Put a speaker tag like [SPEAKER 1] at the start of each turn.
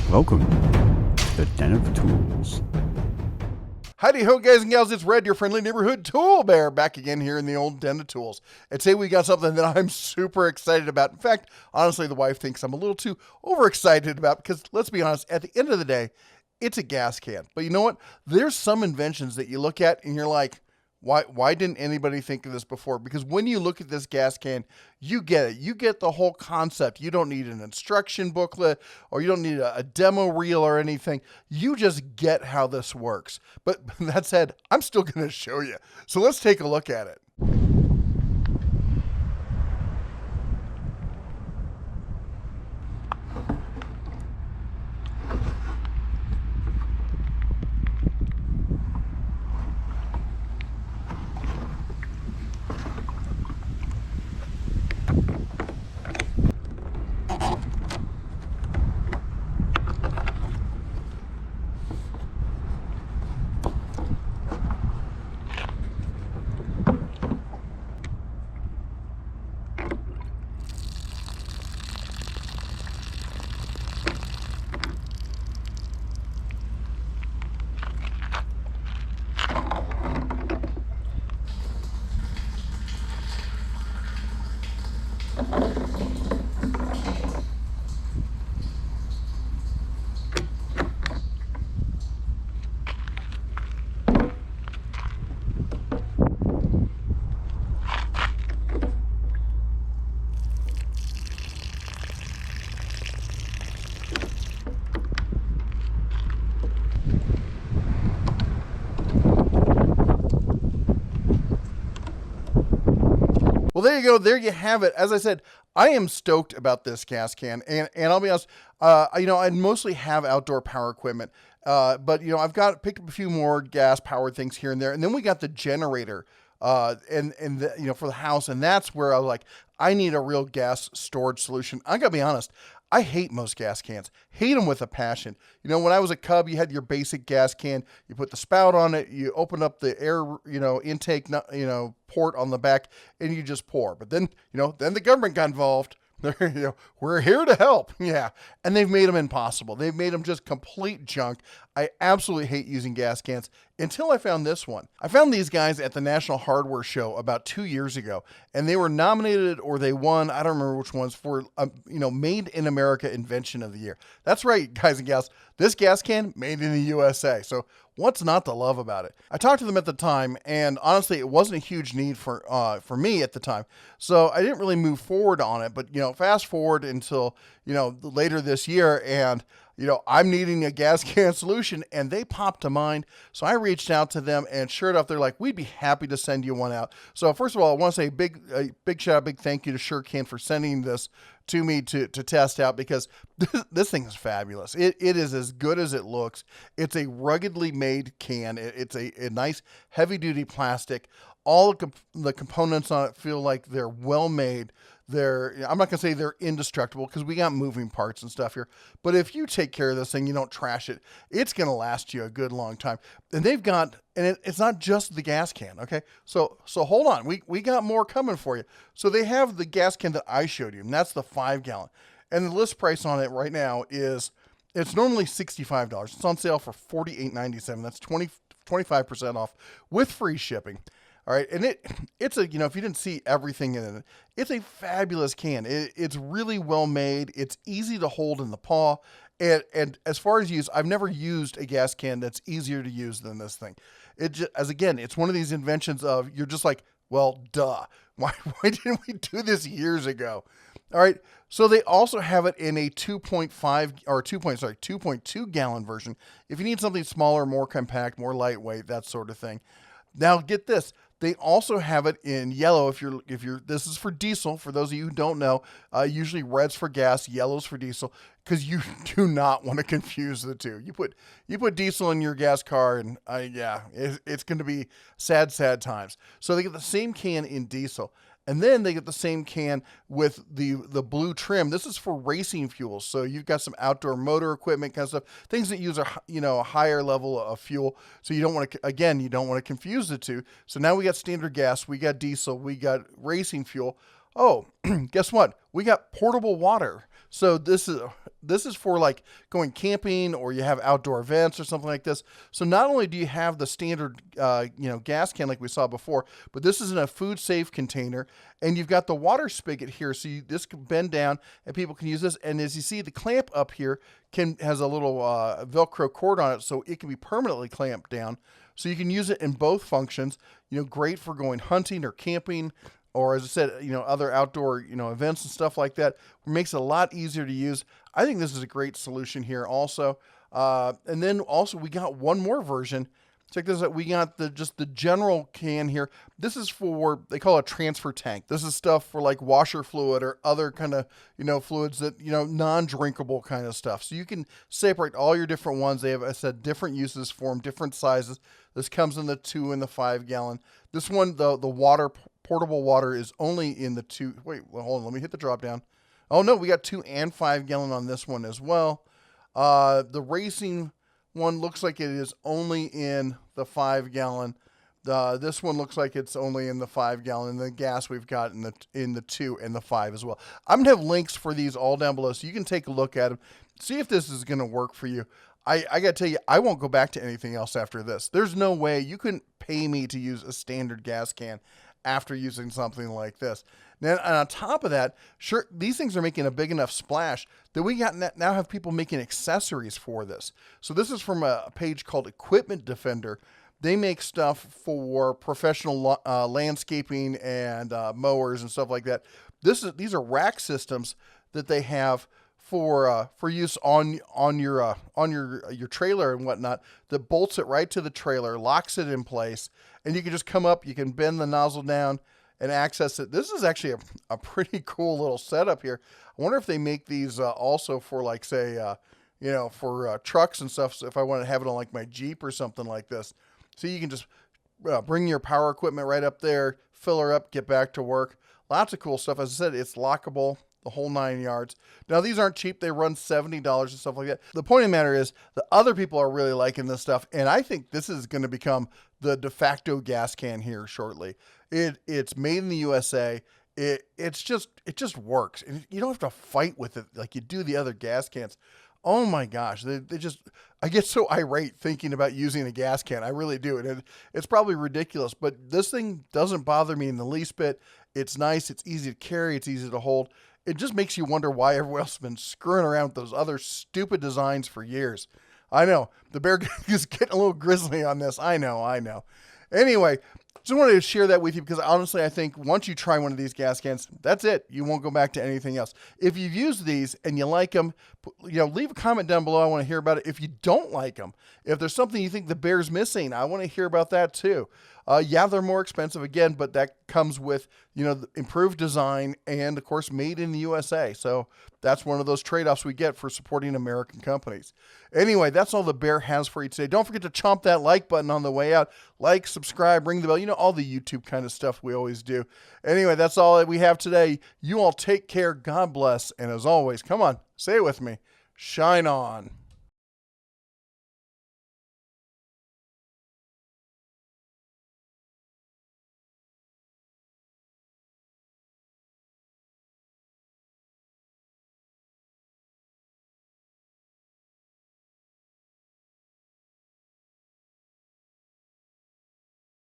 [SPEAKER 1] Welcome to the Den of Tools.
[SPEAKER 2] Howdy ho, guys and gals, it's Red, your friendly neighborhood tool bear, back again here in the old Den of Tools. And today we got something that I'm super excited about. In fact, honestly, the wife thinks I'm a little too overexcited about because, let's be honest, at the end of the day, it's a gas can. But you know what? There's some inventions that you look at and you're like, why didn't anybody think of this before? Because when you look at this gas can, you get it. You get the whole concept. You don't need an instruction booklet or you don't need a demo reel or anything. You just get how this works. But that said, I'm still going to show you. So let's take a look at it. Well, there you go. There you have it. As I said, I am stoked about this gas can, and I'll be honest. I mostly have outdoor power equipment, but I've picked up a few more gas powered things here and there, and then we got the generator, for the house, and that's where I was like, I need a real gas storage solution. I gotta be honest. I hate most gas cans. Hate them with a passion. When I was a cub, you had your basic gas can. You put the spout on it. You open up the air, intake, port on the back, and you just pour. But then the government got involved. We're here to help. Yeah. And they've made them impossible. They've made them just complete junk. I absolutely hate using gas cans until I found this one. I found these guys at the National Hardware Show about 2 years ago, and they were nominated or they won, I don't remember which ones, for, Made in America Invention of the Year. That's right, guys and gals. This gas can, made in the USA. So what's not to love about it? I talked to them at the time, and honestly, it wasn't a huge need for me at the time. So I didn't really move forward on it. But, fast forward until, later this year, and I'm needing a gas can solution, and they popped to mind. So I reached out to them, and sure enough, they're like, we'd be happy to send you one out. So first of all, I want to say a big shout out, big thank you to SURECAN for sending this to me to test out, because this thing is fabulous. It is as good as it looks. It's a ruggedly made can. It's a nice heavy duty plastic. All the components on it feel like they're well made. I'm not going to say they're indestructible because we got moving parts and stuff here. But if you take care of this thing, you don't trash it, it's going to last you a good long time. And they've got, and it's not just the gas can, okay? So hold on. We got more coming for you. So they have the gas can that I showed you, and that's the 5-gallon. And the list price on it right now is, it's normally $65. It's on sale for $48.97. That's 25% off with free shipping. All right, and it's a, if you didn't see everything in it, it's a fabulous can. It's really well made. It's easy to hold in the paw. And as far as use, I've never used a gas can that's easier to use than this thing. It's one of these inventions of, you're just like, well, duh. Why didn't we do this years ago? All right, so they also have it in a 2.2 gallon version. If you need something smaller, more compact, more lightweight, that sort of thing. Now get this. They also have it in yellow. If you're, this is for diesel. For those of you who don't know, usually red's for gas, yellow's for diesel, because you do not want to confuse the two. You put diesel in your gas car, and it's going to be sad times. So they get the same can in diesel. And then they get the same can with the blue trim. This is for racing fuels. So you've got some outdoor motor equipment kind of stuff, things that use a higher level of fuel. So you don't want to confuse the two. So now we got standard gas, we got diesel, we got racing fuel. Oh, guess what? We got portable water. So this is this is for like going camping or you have outdoor events or something like this. So not only do you have the standard, gas can like we saw before, but this is in a food safe container, and you've got the water spigot here. So this can bend down and people can use this. And as you see, the clamp up here has a little Velcro cord on it, so it can be permanently clamped down. So you can use it in both functions. Great for going hunting or camping, or as I said, other outdoor, events and stuff like that. It makes it a lot easier to use. I think this is a great solution here also. And then also we got one more version. Check this out. We got just the general can here. This is for, they call it a transfer tank. This is stuff for like washer fluid or other kind of, fluids that, non-drinkable kind of stuff. So you can separate all your different ones. They have, I said, different uses for them, different sizes. This comes in the 2 and the 5 gallon. This one, the water, portable water is only in the 2. Wait, well, hold on. Let me hit the drop down. Oh no, we got 2 and 5 gallon on this one as well. The racing one looks like it is only in the 5 gallon. This one looks like it's only in the 5 gallon. And the gas we've got in the 2 and the 5 as well. I'm gonna have links for these all down below, so you can take a look at them, see if this is gonna work for you. I gotta tell you, I won't go back to anything else after this. There's no way you couldn't pay me to use a standard gas can after using something like this. Now, and on top of that, sure, these things are making a big enough splash that we now have people making accessories for this. So this is from a page called Equipment Defender. They make stuff for professional landscaping and mowers and stuff like that. These are rack systems that they have for use on your trailer and whatnot, that bolts it right to the trailer, locks it in place, and you can just come up, you can bend the nozzle down and access it. This is actually a pretty cool little setup here. I wonder if they make these also for, like, say, for trucks and stuff. So if I want to have it on like my Jeep or something like this, so you can just bring your power equipment right up there, fill her up, get back to work. Lots of cool stuff. As I said, it's lockable, the whole 9 yards. Now, these aren't cheap. They run $70 and stuff like that. The point of the matter is the other people are really liking this stuff, and I think this is going to become the de facto gas can here shortly. It's made in the USA. It just works. And you don't have to fight with it like you do the other gas cans. Oh my gosh, I get so irate thinking about using a gas can. I really do. And it's probably ridiculous, but this thing doesn't bother me in the least bit. It's nice. It's easy to carry. It's easy to hold. It just makes you wonder why everyone else has been screwing around with those other stupid designs for years. I know. The bear is getting a little grizzly on this. I know. Anyway, just wanted to share that with you because honestly, I think once you try one of these gas cans, that's it. You won't go back to anything else. If you've used these and you like them, leave a comment down below. I want to hear about it. If you don't like them, if there's something you think the bear's missing, I want to hear about that too. Yeah, they're more expensive again, but that comes with, the improved design and, of course, made in the USA. So that's one of those trade-offs we get for supporting American companies. Anyway, that's all the bear has for you today. Don't forget to chomp that like button on the way out. Like, subscribe, ring the bell. All the YouTube kind of stuff we always do. Anyway, that's all that we have today. You all take care. God bless. And as always, come on, say it with me. Shine on.